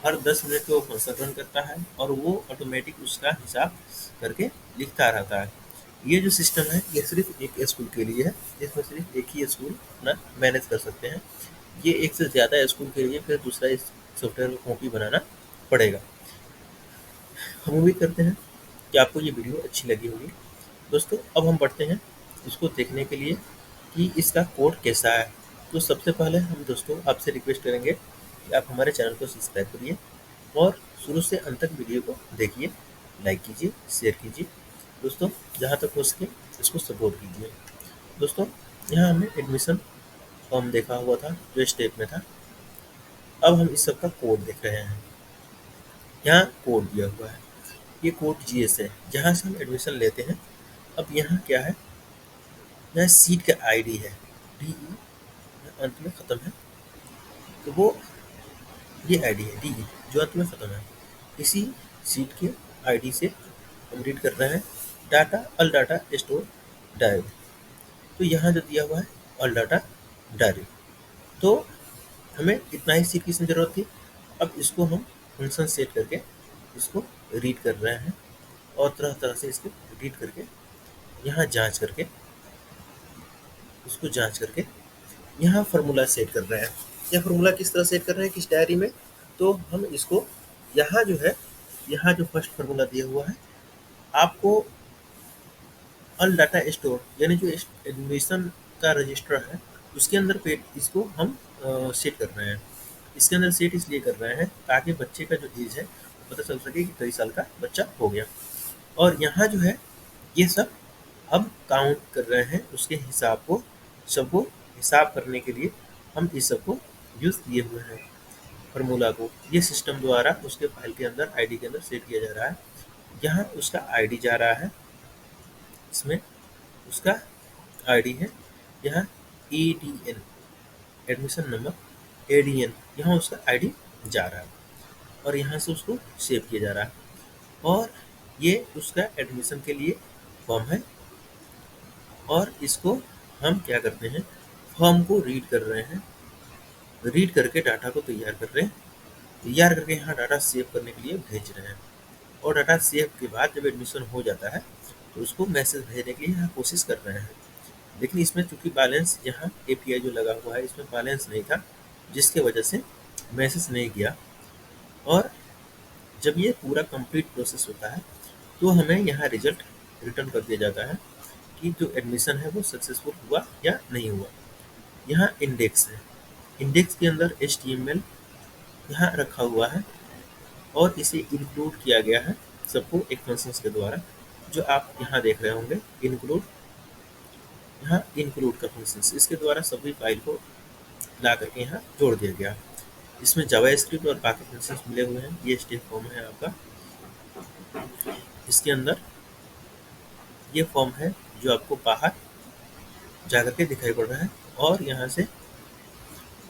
[SPEAKER 1] हर 10 मिनट पे वो फंक्शन रन करता है और वो ऑटोमेटिक उसका हिसाब करके लिखता रहता है। ये जो सिस्टम है ये सिर्फ एक स्कूल के लिए है, इसमें सिर्फ एक ही स्कूल अपना मैनेज कर सकते हैं। ये एक से ज़्यादा स्कूल के लिए फिर दूसरा इस सॉफ्टवेयर को कॉपी बनाना पड़ेगा। हम उम्मीद करते हैं कि आपको ये वीडियो अच्छी लगी होगी। दोस्तों अब हम बढ़ते हैं इसको देखने के लिए कि इसका कोड कैसा है। तो सबसे पहले हम दोस्तों आपसे रिक्वेस्ट करेंगे कि आप हमारे चैनल को सब्सक्राइब करिए और शुरू से अंत तक वीडियो को देखिए, लाइक कीजिए, शेयर कीजिए, दोस्तों जहाँ तक हो सके इसको सपोर्ट कीजिए। दोस्तों, यहाँ हमने एडमिशन फॉर्म देखा हुआ था जो स्टेप में था। अब हम इस सब का कोड देख रहे हैं। यहाँ कोड दिया हुआ है, ये कोड जीएस है जहाँ से हम एडमिशन लेते हैं। अब यहाँ क्या है, यहाँ सीट का आईडी है, डी अंत में खत्म है, तो वो ये आईडी है डी जो अंत में खत्म है। इसी सीट के आईडी से हम रीड कर रहे हैं data all data store diary. तो यहाँ जो दिया हुआ है ऑल डाटा डायरी, तो हमें इतना ही सीट की जरूरत थी। अब इसको हम फंक्शन सेट करके इसको रीड कर रहे हैं और तरह तरह से इसको रीड करके यहाँ जांच करके इसको जांच करके यहाँ फार्मूला सेट कर रहे हैं। यह फार्मूला किस तरह सेट कर रहे हैं, किस डायरी में, तो हम इसको यहाँ जो है, यहाँ जो फर्स्ट फार्मूला दिया हुआ है आपको ऑल डाटा स्टोर यानी जो एडमिशन का रजिस्टर है उसके अंदर पे इसको हम सेट कर रहे हैं। इसके अंदर सेट इसलिए कर रहे हैं ताकि बच्चे का जो एज है पता चल सके कि कई साल का बच्चा हो गया। और यहाँ जो है ये सब हम काउंट कर रहे हैं उसके हिसाब को, सबको हिसाब करने के लिए हम इस सब को यूज़ किए हुए हैं फार्मूला को। ये सिस्टम द्वारा उसके फाइल के अंदर आईडी के अंदर सेट किया जा रहा है। यहाँ उसका आईडी जा रहा है, इसमें उसका आईडी है यहाँ एडीएन एडमिशन नंबर एडीएन, यहाँ उसका आईडी जा रहा है और यहाँ से उसको सेव किया जा रहा है। और ये उसका एडमिशन के लिए फॉर्म है और इसको हम क्या करते हैं, फॉर्म को रीड कर रहे हैं, रीड करके डाटा को तैयार कर रहे हैं, तैयार करके यहाँ डाटा सेव करने के लिए भेज रहे हैं। और डाटा सेव के बाद जब एडमिशन हो जाता है तो उसको मैसेज भेजने के लिए यहाँ कोशिश कर रहे हैं। लेकिन इसमें चूंकि बैलेंस यहाँ एपीआई जो लगा हुआ है इसमें बैलेंस नहीं था, जिसके वजह से मैसेज नहीं किया। और जब ये पूरा कंप्लीट प्रोसेस होता है तो हमें यहाँ रिजल्ट रिटर्न कर दिया जाता है कि जो एडमिशन है वो सक्सेसफुल हुआ या नहीं हुआ। यहाँ इंडेक्स है, इंडेक्स के अंदर HTML यहाँ रखा हुआ है और इसे इंक्लूड किया गया है सबको एक फंक्शंस के द्वारा, जो आप यहाँ देख रहे होंगे इंक्लूड। यहाँ इंक्लूड का फंक्शंस, इसके द्वारा सभी फाइल को ला करके यहाँ जोड़ दिया गया। इसमें जावास्क्रिप्ट और बाकी फंक्शंस मिले हुए हैं। ये स्टेप फॉर्म है आपका, इसके अंदर ये फॉर्म है जो आपको बाहर जाकर के दिखाई पड़ रहा है और यहाँ से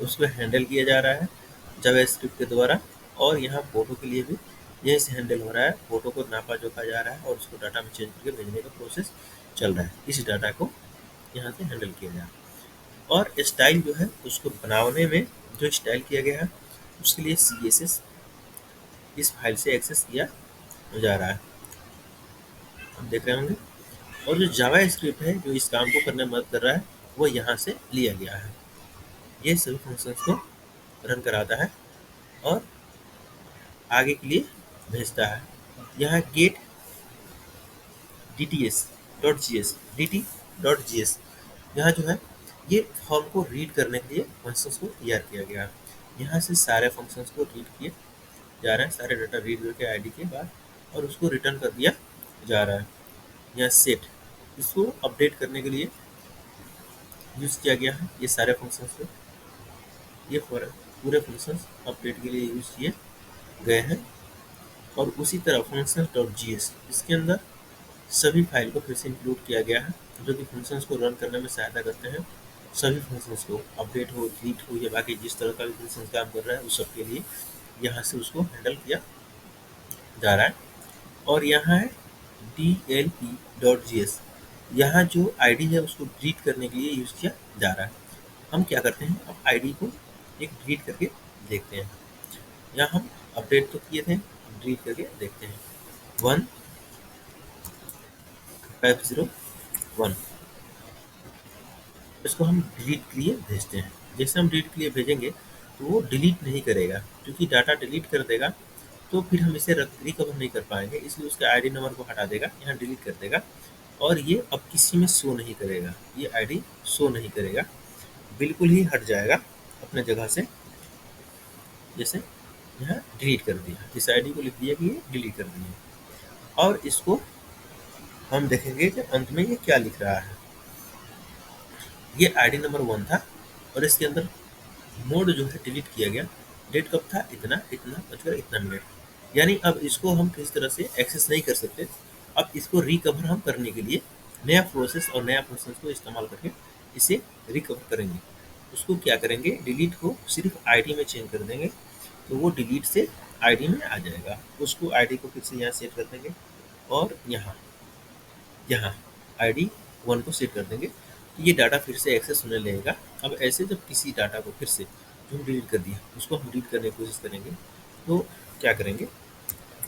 [SPEAKER 1] उसको हैंडल किया जा रहा है जावास्क्रिप्ट के द्वारा। और यहाँ फोटो के लिए भी यही से हैंडल हो रहा है, फोटो को नापा जोखा जा रहा है और उसको डाटा में चेंज करके भेजने का प्रोसेस चल रहा है। इस डाटा को यहाँ से हैंडल किया जा रहा है। और स्टाइल जो है उसको बनाने में जो स्टाइल किया गया है उसके लिए CSS इस फाइल से एक्सेस किया जा रहा है, आप देख रहे होंगे। और जो जावा स्क्रिप्ट है जो इस काम को करने में मदद कर रहा है वो यहाँ से लिया गया है। ये सभी फंक्शंस को रन कराता है और आगे के लिए भेजता है। यहाँ गेट dts.js dt.js यहाँ जो है ये फॉर्म को रीड करने के लिए फंक्शंस को तैयार किया गया है। यहाँ से सारे फंक्शंस को रीड किए जा रहे हैं, सारे डाटा रीड करके आईडी के बाद और उसको रिटर्न कर दिया जा रहा है। यहाँ सेट इसको अपडेट करने के लिए यूज़ किया गया है। ये सारे फंक्शंस को, ये पूरे फंक्शंस अपडेट के लिए यूज़ किए गए हैं। और उसी तरह functions.js इसके अंदर सभी फाइल को फिर से इंक्लूड किया गया है जो कि फंक्शंस को रन करने में सहायता करते हैं। सभी फंक्शंस को अपडेट हो, डिलीट हो या बाकी जिस तरह का भी फंक्शन काम कर रहा है उस सब के लिए यहाँ से उसको हैंडल किया जा रहा है। और यहाँ है dlp.js, यहाँ जो आईडी है उसको डिलीट करने के लिए यूज़ किया जा रहा है। हम क्या करते हैं, अब आईडी को एक डिलीट करके देखते हैं। यहाँ हम अपडेट तो किए थे, डिलीट करके देखते हैं। 1501 इसको हम डिलीट के लिए भेजते हैं। जैसे हम डिलीट के लिए भेजेंगे तो वो डिलीट नहीं करेगा, क्योंकि डाटा डिलीट कर देगा तो फिर हम इसे रिकवर नहीं कर पाएंगे, इसलिए उसके आईडी नंबर को हटा देगा, यहाँ डिलीट कर देगा और ये अब किसी में शो नहीं करेगा, ये आईडी शो नहीं करेगा, बिल्कुल ही हट जाएगा अपने जगह से। जैसे यहाँ डिलीट कर दिया, इस आईडी को लिख दिया कि ये डिलीट कर दिया। और इसको हम देखेंगे कि अंत में ये क्या लिख रहा है। ये आईडी नंबर 1 था और इसके अंदर मोड जो है डिलीट किया गया। डेट कब था? इतना इतना बजकर इतना मिनट। यानी अब इसको हम किसी तरह से एक्सेस नहीं कर सकते। अब इसको रिकवर हम करने के लिए नया प्रोसेस और नया फंक्शन को इस्तेमाल करके इसे रिकवर करेंगे। उसको क्या करेंगे, डिलीट को सिर्फ आईडी में चेंज कर देंगे, तो वो डिलीट से आईडी में आ जाएगा। उसको आईडी को फिर से यहाँ सेट कर देंगे और यहाँ यहाँ आईडी 1 को सेट कर देंगे, तो ये डाटा फिर से एक्सेस होने लगेगा। अब ऐसे जब किसी डाटा को फिर से जो हम डिलीट कर दिया उसको हम डिलीट करने की कोशिश करेंगे, तो क्या करेंगे,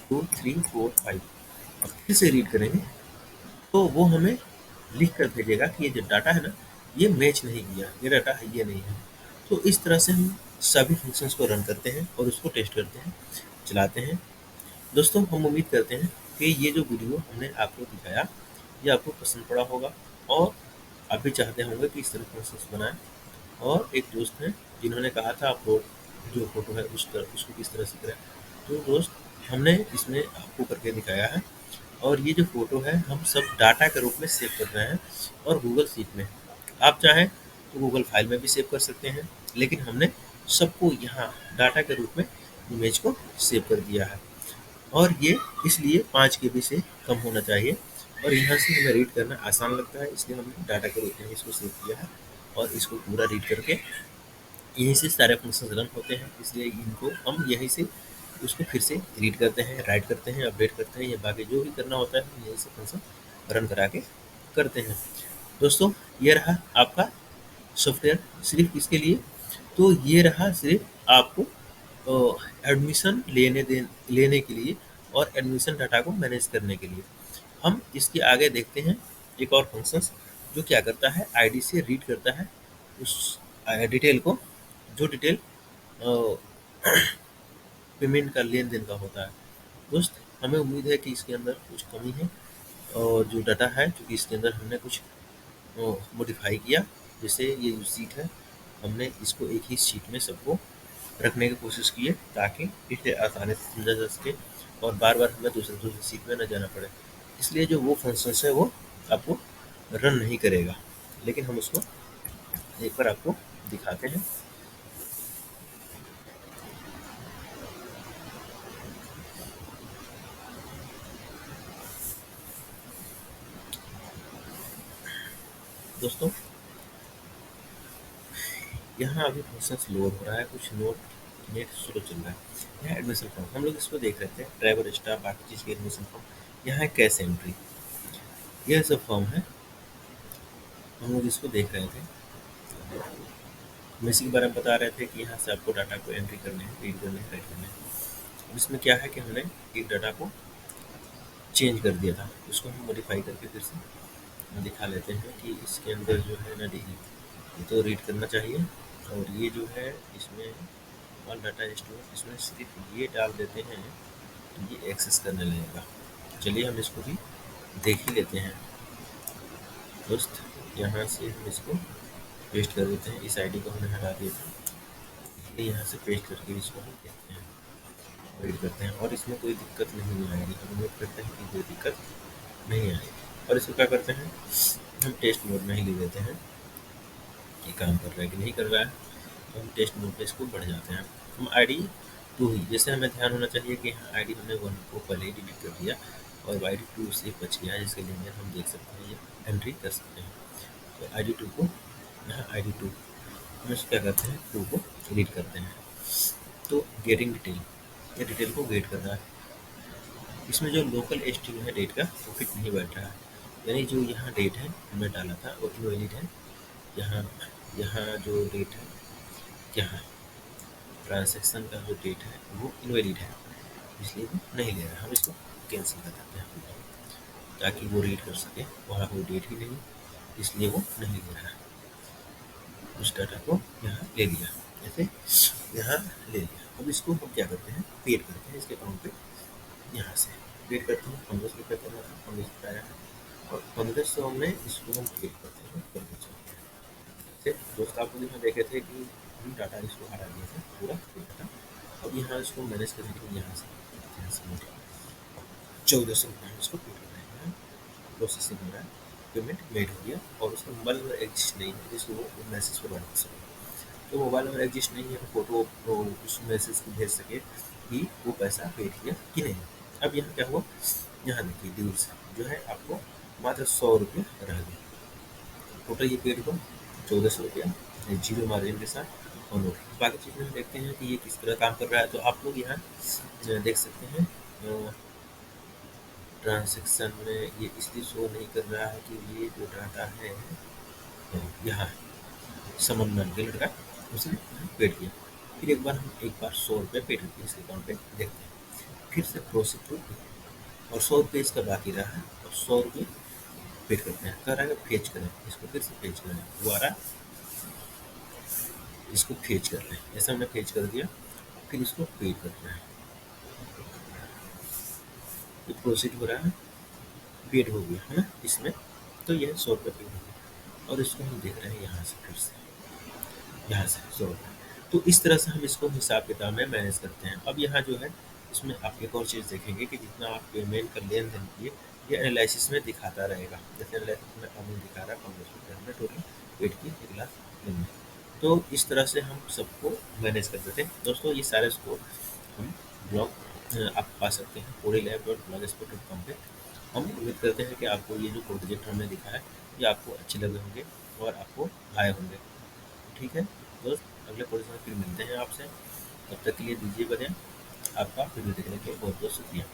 [SPEAKER 1] 2 3 4 5 अब फिर से रीड करेंगे, तो वो हमें लिख कर भेजेगा कि ये जो डाटा है ना, ये मैच नहीं किया, ये डाटा है, ये नहीं है। तो इस तरह से हम सभी फंक्शंस को रन करते हैं और उसको टेस्ट करते हैं, चलाते हैं। दोस्तों, हम उम्मीद करते हैं कि ये जो वीडियो हमने आपको दिखाया ये आपको पसंद पड़ा होगा और आप भी चाहते होंगे कि इस तरह फंक्शंस बनाएं। और एक दोस्त हैं जिन्होंने कहा था अपलोड जो फोटो है उसको किस तरह से करें, तो दोस्त हमने इसमें आपको करके दिखाया है। और ये जो फोटो है हम सब डाटा के रूप में सेव कर रहे हैं और गूगल शीट में। आप चाहें तो गूगल फाइल में भी सेव कर सकते हैं, लेकिन हमने सबको यहाँ डाटा के रूप में इमेज को सेव कर दिया है। और ये इसलिए 5 KB से कम होना चाहिए और यहाँ से हमें रीड करना आसान लगता है, इसलिए हमने डाटा के रूप में इसको सेव किया है। और इसको पूरा रीड करके यहीं से सारे फंक्शन रन होते हैं, इसलिए इनको हम यहीं से उसको फिर से रीड करते हैं, राइट करते हैं, अपडेट करते हैं, या बाकी जो भी करना होता है हम यहीं से फंक्शन रन करा के करते हैं। दोस्तों, ये रहा आपका सॉफ्टवेयर सिर्फ इसके लिए। तो ये रहा सिर्फ आपको एडमिशन लेने के लिए और एडमिशन डाटा को मैनेज करने के लिए। हम इसके आगे देखते हैं एक और फंक्शंस जो क्या करता है, आईडी से रीड करता है उस डिटेल को, जो डिटेल पेमेंट का लेन देन का होता है। दोस्त, हमें उम्मीद है कि इसके अंदर कुछ कमी है और जो डाटा है क्योंकि इसके अंदर हमने कुछ मॉडिफाई किया। जैसे ये जो सीट है हमने इसको एक ही सीट में सबको रखने की कोशिश की है ताकि इसे आसानी से समझा जा सके और बार बार हमें दूसरे दूसरे सीट में न जाना पड़े। इसलिए जो वो फंक्शंस है वो आपको रन नहीं करेगा, लेकिन हम उसको एक बार आपको दिखाते हैं। दोस्तों, यहाँ अभी फंक्शंस लोड हो रहा है, कुछ नोट नेट स्लो चल रहा है। यहाँ एडमिशन फॉर्म हम लोग इसको देख रहे थे, ड्राइवर स्टाफ बाकी चीज़ की एडमिशन फॉर्म। यहाँ है कैश एंट्री, यह सब फॉर्म है, हम लोग इसको देख रहे थे। हम इसी के बारे में बता रहे थे कि यहाँ से आपको डाटा को एंट्री करने हैं, रीड करने हैं, राइट करने हैं। अब इसमें क्या है कि हमने एक डाटा को चेंज कर दिया था, उसको हम मॉडिफाई करके फिर से दिखा लेते हैं कि इसके अंदर जो है ना ये तो रीड करना चाहिए, और ये जो है इसमें ऑल डाटा स्टोर, इसमें सिर्फ ये डाल देते हैं तो ये एक्सेस करने लगेगा। चलिए हम इसको भी देख ही लेते हैं। दोस्त, यहाँ से हम इसको पेस्ट कर देते हैं, इस आईडी को हमने हटा दिया था, इसलिए यहाँ से पेस्ट करके इसको हम देखते हैं, वेट करते हैं और इसमें कोई दिक्कत नहीं आएगी। हम उम्मीद करते हैं कि कोई दिक्कत नहीं आएगी। और इसको क्या करते हैं, हम टेस्ट मोड में ही ले लेते हैं कि काम कर रहा है कि नहीं कर रहा है, तो हम टेस्ट मोड पे इसको बढ़ जाते हैं। हम आईडी 2 ही, जैसे हमें ध्यान होना चाहिए कि हाँ आईडी हमने 1 को पहले ही डिलीट कर दिया और आईडी 2 से बच गया, जिसके लिए हम देख सकते हैं ये एंट्री कर सकते हैं। तो आईडी 2 को यहाँ आईडी 2 हम इसको क्या करते हैं, 2 को रीड करते हैं। तो गेटिंग डिटेल, ये डिटेल को गेट कर रहा है। इसमें जो लोकल स्ट्रिंग है डेट का वो फिट नहीं बैठ रहा है, यानी जो यहाँ डेट है हमने डाला था वो इनवैलिड है। यहाँ यहाँ जो डेट है, यहाँ ट्रांजैक्शन का जो डेट है वो इनवैलिड है, इसलिए वो नहीं ले रहा। हम इसको कैंसिल कर देते हैं ताकि वो रीड कर सके, वहाँ कोई डेट ही नहीं, इसलिए वो नहीं ले रहा। उस डाटा को यहाँ ले लिया, जैसे यहाँ ले लिया। अब इसको हम क्या करते हैं, पेड करते हैं इसके अकाउंट पे। यहाँ से पेड करते हैं, 1500 रुपये करना था, 1500 आया है और 1500 में इसको हम पेड करते हैं 1500। जैसे दोस्त आप लोग यहाँ देखे थे कि हम डाटा इसको हटा दिए थे पूरा डाटा। अब यहाँ इसको मैनेज करने के लिए यहाँ से 1400 रुपये इसको पेड कर रहे हैं, प्रोसेसिंग हो रहा है। पेमेंट मेड हो गया और उसका मोबाइल नंबर एग्जिस्ट नहीं है जिसको वो मैसेज प्रोवाइड कर सके। तो मोबाइल नंबर एग्जिस्ट नहीं है तो फोटो तो उस मैसेज को भेज सके कि वो पैसा पेड किया कि नहीं। अब यहाँ क्या हुआ, यहाँ देखिए ड्यूज जो है आपको मात्र 100 रुपये रह गए। टोटल ये पेड हुआ 1400 रुपया जीरो मार्जिन के साथ और नोट। बाकी चीज़ में देखते हैं कि ये किस तरह काम कर रहा है। तो आप लोग यहाँ देख सकते हैं ट्रांजेक्शन में ये इसलिए शो नहीं कर रहा है कि ये जो डाटा है यहाँ समन नाम के लड़का उसने पेड किया। फिर एक बार 100 रुपये पेड करके इसके अकाउंट पे देखते हैं। फिर से प्रोसीड टू और 100 रुपये इसका बाकी रहा है और 100 रुपये पेड करते हैं। कह रहा है फेच करें, इसको फिर से फेच करें दोबारा, इसको फेच कर लें। ऐसा हमने फेच कर दिया, फिर इसको पेड करना है। ये प्रोसीड हो रहा है, पेड हो गया है ना इसमें। तो यह 100 रुपये पेड हो गया और इसको हम देख रहे हैं यहाँ से, फिर से यहाँ से 100 रुपये। तो इस तरह से हम इसको हिसाब किताब में मैनेज करते हैं। अब यहाँ जो है इसमें आप एक और चीज़ देखेंगे कि जितना आप पेमेंट का लेन देन किए ये एनालिसिस में दिखाता रहेगा। जैसे एनालिसिस में अभी दिखा रहा है 1500 हमने टोटल पेड की 1,00,000। तो इस तरह से हम सबको मैनेज करते थे दोस्तों। ये सारे स्कोर हम ब्लॉग आप पा सकते हैं podilab.blogspot.com पे। हम उम्मीद करते हैं कि आपको ये जो प्रोजेक्ट हमने दिखाया ये आपको अच्छे लगे होंगे और आपको आए होंगे। ठीक है दोस्त, अगले प्रोजेक्ट में फिर मिलते हैं आपसे। तब तक के लिए दीजिए बने। आपका वीडियो देखने के लिए बहुत बहुत शुक्रिया।